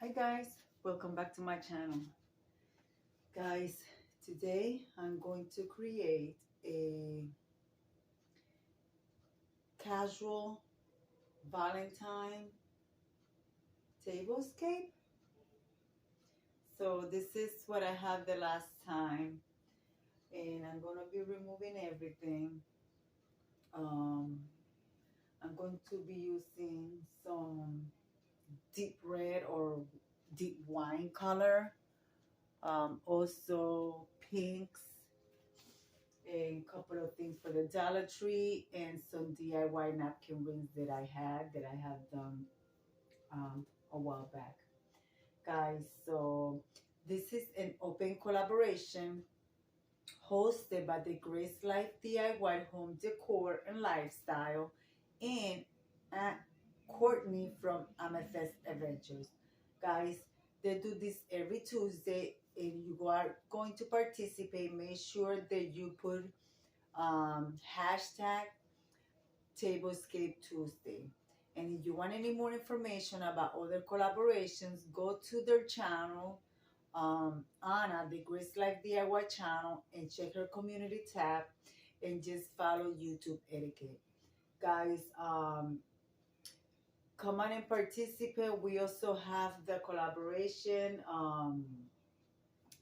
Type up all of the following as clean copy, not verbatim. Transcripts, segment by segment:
Hi guys, welcome back to my channel. Guys, today I'm going to create a casual Valentine tablescape. So this is what I had the last time, and I'm going to be removing everything. I'm going to be using some deep red or deep wine color, also pinks, a couple of things for the Dollar Tree, and some DIY napkin rings that I have done a while back, guys. So this is an open collaboration hosted by the Grace Life DIY Home Decor and Lifestyle and Courtney from Amethyst Adventures. Guys, they do this every Tuesday, and you are going to participate. Make sure that you put hashtag Tablescape Tuesday. And if you want any more information about other collaborations, go to their channel, Anna, the Grace Life DIY channel, and check her community tab and just follow YouTube etiquette. Guys, come on and participate. We also have the collaboration,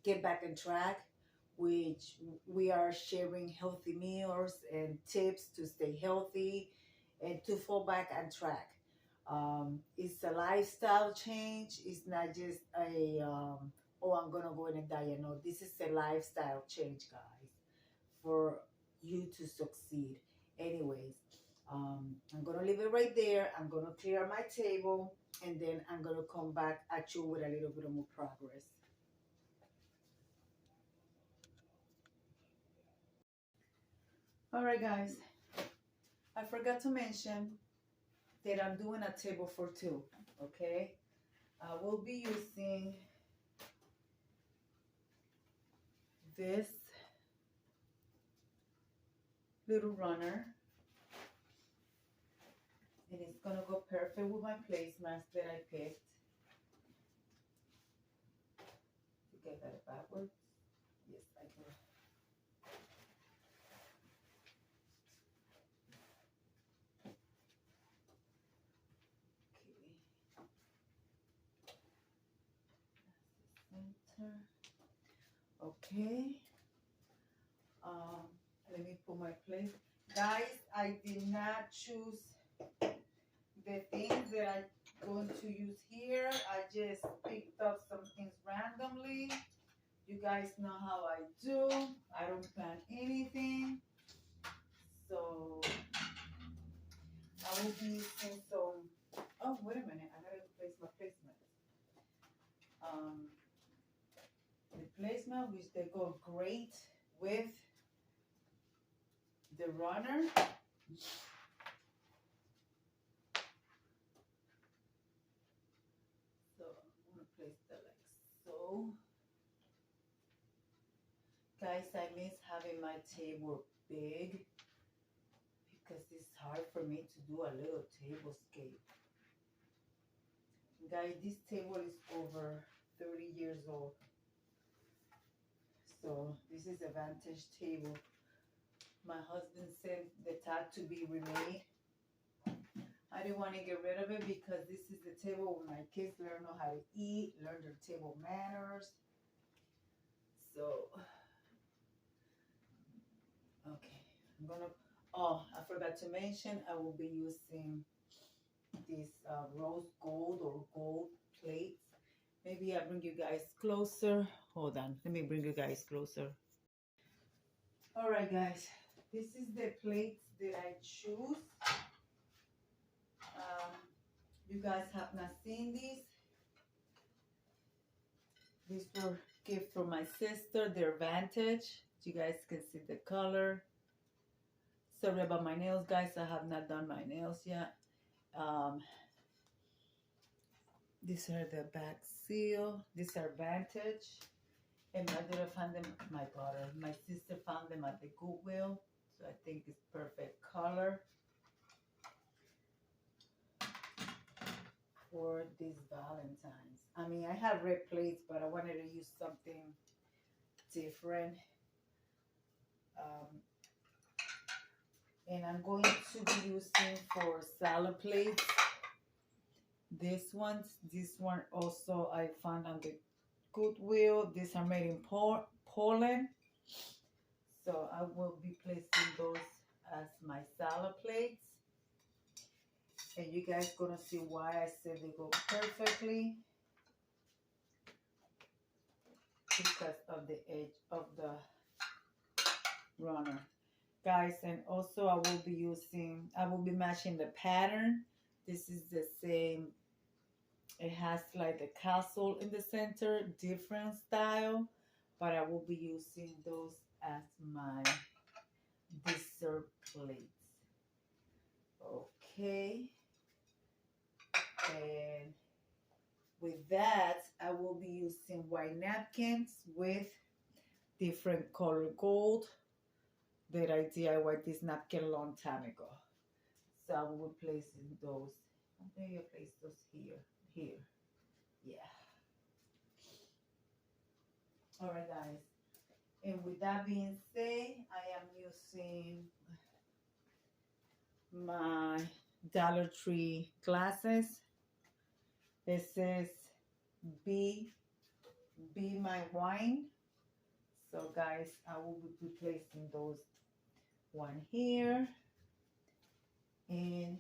Get Back on Track, which we are sharing healthy meals and tips to stay healthy and to fall back on track. It's a lifestyle change. It's not just a, oh, I'm going to go in a diet. No, this is a lifestyle change, guys, for you to succeed. Anyways, I'm going to leave it right there. I'm going to clear my table, and then I'm going to come back at you with a little bit more progress. All right, guys, I forgot to mention that I'm doing a table for two, okay? I will be using this little runner, and it's gonna go perfect with my placemats that I picked. To get that backwards. Yes, I do. Center. Okay. Let me put my place. Guys, I did not choose the things that I'm going to use here. I just picked up some things randomly. You guys know how I do. I don't plan anything. So I will be using some. Oh, wait a minute. I gotta place my placements. The placement, which they go great with the runner. So I'm gonna place that like so. Guys, I miss having my table big because it's hard for me to do a little tablescape. Guys, this table is over 30 years old. So this is a vintage table. My husband said the top to be remade. I didn't want to get rid of it because this is the table where my kids learn how to eat, learn their table manners. So, okay, I'm gonna, oh, I forgot to mention, I will be using this rose gold or gold plates. Maybe I'll bring you guys closer. Hold on, let me bring you guys closer. All right, guys, this is the plates that I choose. You guys have not seen these. These were gift from my sister. They're vintage. You guys can see the color. Sorry about my nails, guys. I have not done my nails yet. These are the back seal. These are vintage. And my sister found them at the Goodwill. So I think it's perfect color. for this Valentine's. I mean, I have red plates, but I wanted to use something different. Um, and I'm going to be using for salad plates this one also I found on the Goodwill. These are made in Poland, so I will be placing those as my salad plates, and you guys gonna see why I said they go perfectly, because of the edge of the runner, guys. And also I will be matching the pattern. This is the same. It has like the castle in the center, different style, but I will be using those as my dessert plates. Okay. And with that, I will be using white napkins with different color gold that I DIY this napkin a long time ago. So I will be placing those. Maybe I place those here. Yeah. All right, guys. And with that being said, I am using my Dollar Tree glasses. It says Be My Wine. So guys, I will be placing those one here and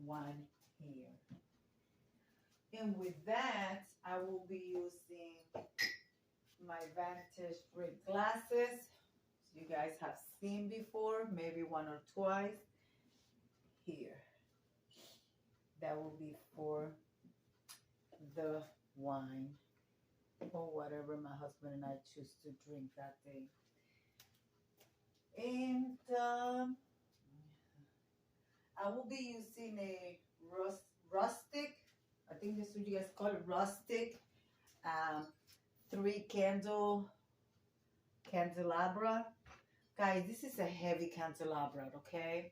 one here. And with that, I will be using my Vantage Red glasses. You guys have seen before, maybe one or twice. Here. That will be for the wine or whatever my husband and I choose to drink that day. And I will be using a rustic, I think that's what you guys call it, rustic 3 candelabra. Guys, this is a heavy candelabra, okay?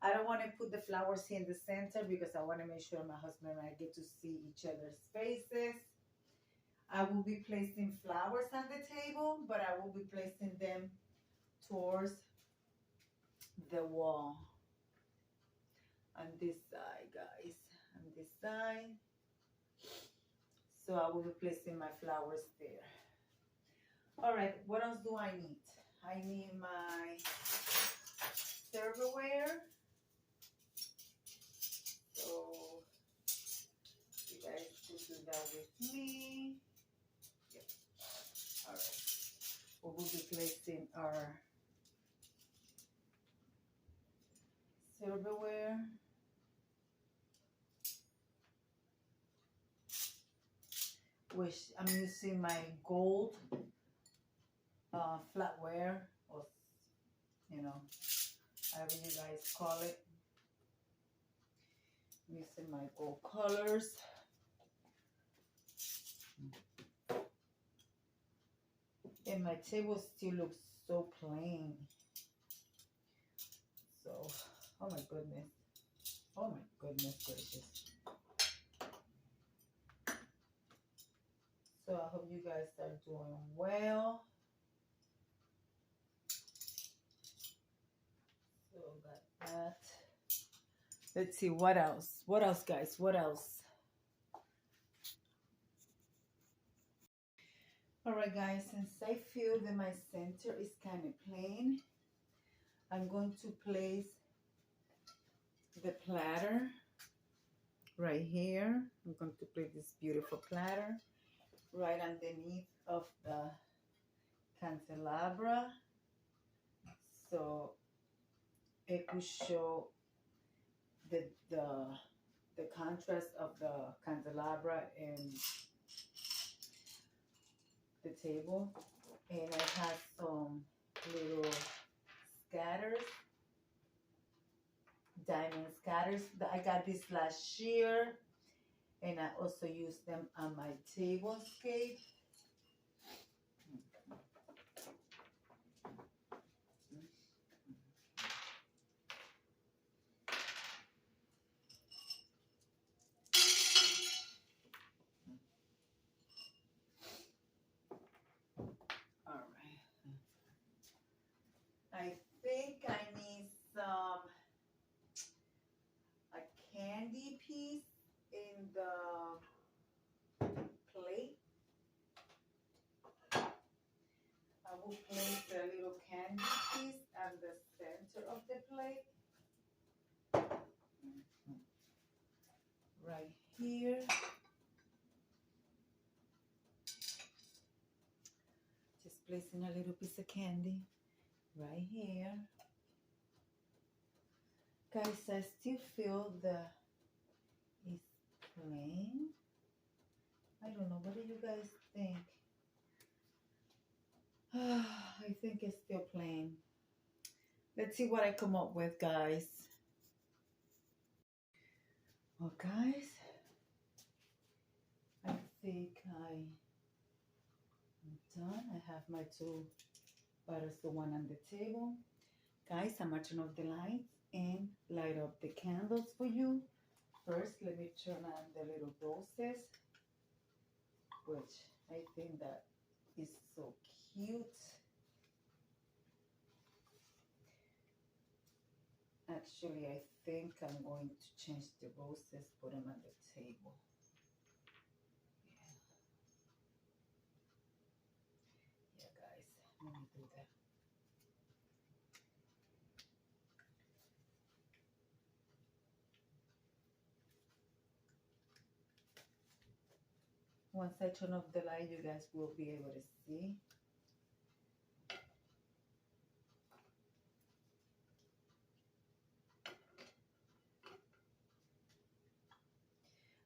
I don't want to put the flowers here in the center because I want to make sure my husband and I get to see each other's faces. I will be placing flowers on the table, but I will be placing them towards the wall. On this side, guys. On this side. So I will be placing my flowers there. All right, what else do I need? I need my silverware. So you guys can do that with me. Yep. All right. We will be placing our silverware. Which I'm using my gold flatware, or however you guys call it. I'm using my gold colors. And my table still looks so plain. So, oh my goodness gracious. So I hope you guys are doing well. So got that. Let's see what else. What else, guys? What else? All right, guys. Since I feel that my center is kind of plain, I'm going to place the platter right here. I'm going to place this beautiful platter right underneath of the candelabra, so it could show the contrast of the candelabra and the table. And it has some little scatters, diamond scatters. I got this last year, and I also use them on my table scape. the plate, I will place a little candy piece at the center of the plate. Right here. Just placing a little piece of candy right here. Guys, I still feel it's plain. I don't know. What do you guys think? I think it's still plain. Let's see what I come up with, guys. Well, guys, I think I'm done. I have my two butters, the one on the table. Guys, I'm gonna turn off the lights and light up the candles for you. First, let me turn on the little roses, which I think that is so cute. Actually, I think I'm going to change the roses, put them on the table. Yeah, guys, let me do that. Once I turn off the light, you guys will be able to see.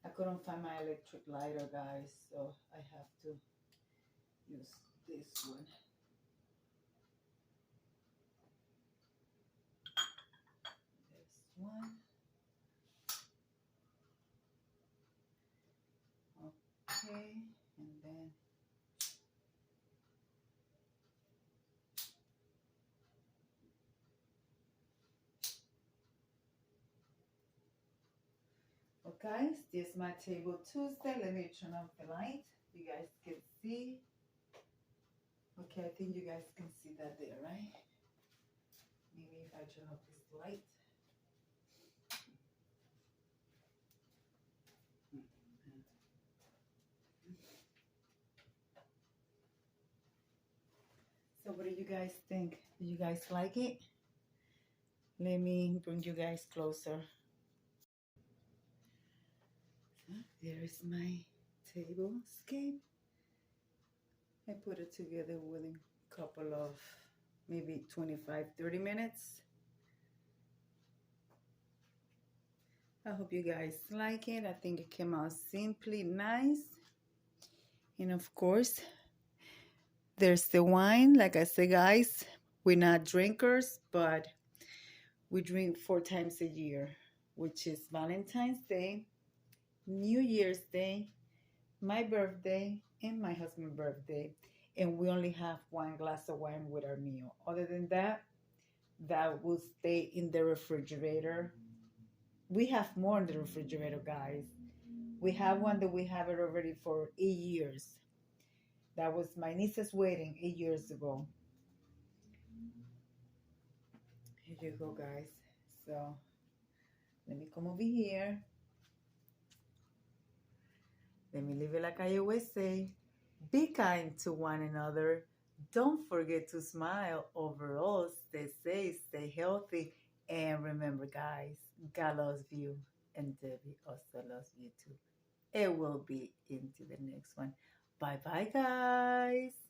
I couldn't find my electric lighter, guys, so I have to use this one. This one. Okay, and then guys, this is my table Tuesday. Let me turn off the light. You guys can see. Okay, I think you guys can see that there, right? Maybe if I turn off this light. So what do you guys think? Do you guys like it? Let me bring you guys closer. So there is my table scape. I put it together within a couple of maybe 25-30 minutes. I hope you guys like it. I think it came out simply nice. And of course, there's the wine. Like I said, guys, we're not drinkers, but we drink 4 times a year, which is Valentine's Day, New Year's Day, my birthday, and my husband's birthday. And we only have 1 glass of wine with our meal. Other than that, that will stay in the refrigerator. We have more in the refrigerator, guys. We have one that we have it already for 8 years. That was my niece's wedding 8 years ago. Here you go, guys. So let me come over here. Let me leave it like I always say. Be kind to one another. Don't forget to smile. Overall, stay safe, stay healthy. And remember, guys, God loves you. And Debbie also loves you too. It will be into the next one. Bye-bye, guys.